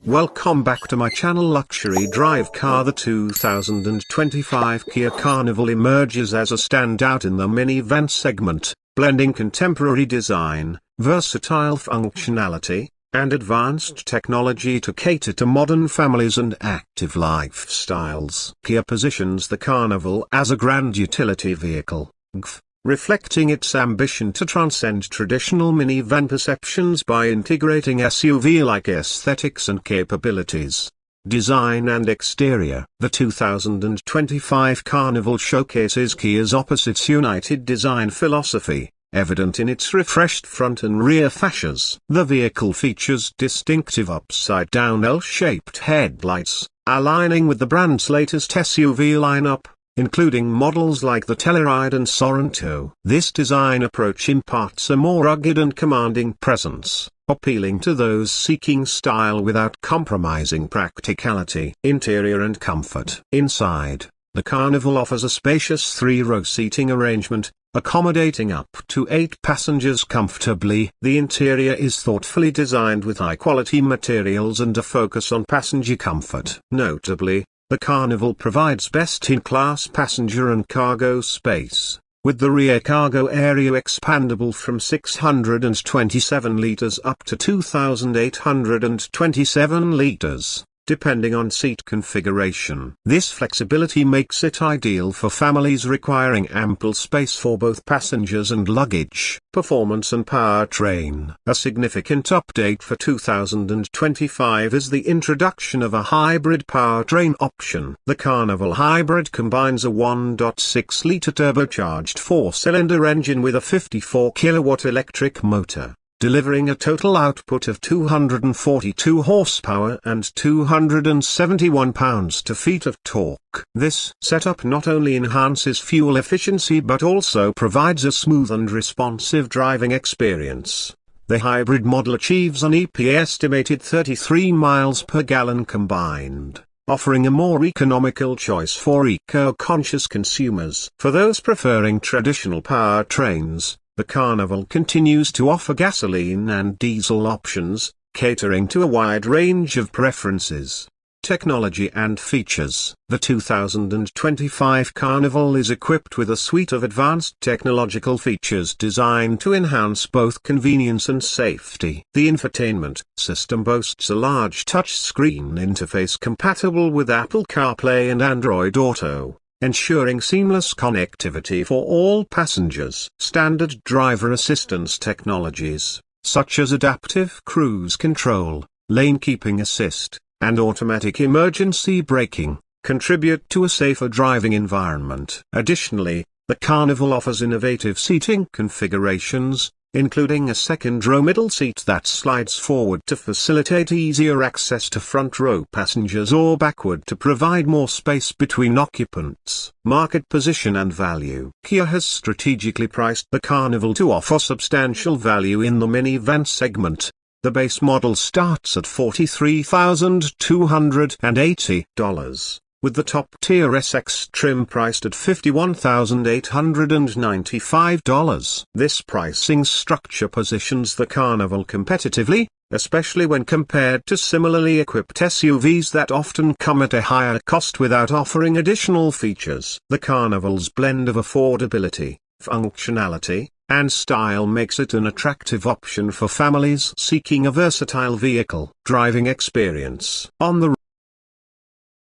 Welcome back to my channel. Luxury drive car. The 2025 Kia Carnival emerges as a standout in the minivan segment, blending contemporary design, versatile functionality, and advanced technology to cater to modern families and active lifestyles. Kia positions the Carnival as a grand utility vehicle, reflecting its ambition to transcend traditional minivan perceptions by integrating SUV-like aesthetics and capabilities. Design and exterior. The 2025 Carnival showcases Kia's opposites united design philosophy, evident in its refreshed front and rear fascias. The vehicle features distinctive upside-down L-shaped headlights, aligning with the brand's latest SUV lineup, including models like the Telluride and Sorento. This design approach imparts a more rugged and commanding presence, appealing to those seeking style without compromising practicality. Interior and comfort. Inside, the Carnival offers a spacious 3-row seating arrangement, accommodating up to 8 passengers comfortably. The interior is thoughtfully designed with high-quality materials and a focus on passenger comfort. Notably, the Carnival provides best-in-class passenger and cargo space, with the rear cargo area expandable from 627 litres up to 2,827 litres, depending on seat configuration. This flexibility makes it ideal for families requiring ample space for both passengers and luggage. Performance and powertrain. A significant update for 2025 is the introduction of a hybrid powertrain option. The Carnival Hybrid combines a 1.6-litre turbocharged 4-cylinder engine with a 54-kilowatt electric motor, delivering a total output of 242 horsepower and 271 pounds-to-feet of torque. This setup not only enhances fuel efficiency but also provides a smooth and responsive driving experience. The hybrid model achieves an EPA estimated 33 miles per gallon combined, offering a more economical choice for eco-conscious consumers. For those preferring traditional powertrains, the Carnival continues to offer gasoline and diesel options, catering to a wide range of preferences. Technology and features. The 2025 Carnival is equipped with a suite of advanced technological features designed to enhance both convenience and safety. The infotainment system boasts a large touchscreen interface compatible with Apple CarPlay and Android Auto, ensuring seamless connectivity for all passengers. Standard driver assistance technologies, such as adaptive cruise control, lane keeping assist, and automatic emergency braking, contribute to a safer driving environment. Additionally, the Carnival offers innovative seating configurations, including a second-row middle seat that slides forward to facilitate easier access to front-row passengers or backward to provide more space between occupants. Market position and value. Kia has strategically priced the Carnival to offer substantial value in the minivan segment. The base model starts at $43,280, with the top-tier SX trim priced at $51,895. This pricing structure positions the Carnival competitively, especially when compared to similarly equipped SUVs that often come at a higher cost without offering additional features. The Carnival's blend of affordability, functionality, and style makes it an attractive option for families seeking a versatile vehicle driving experience. On the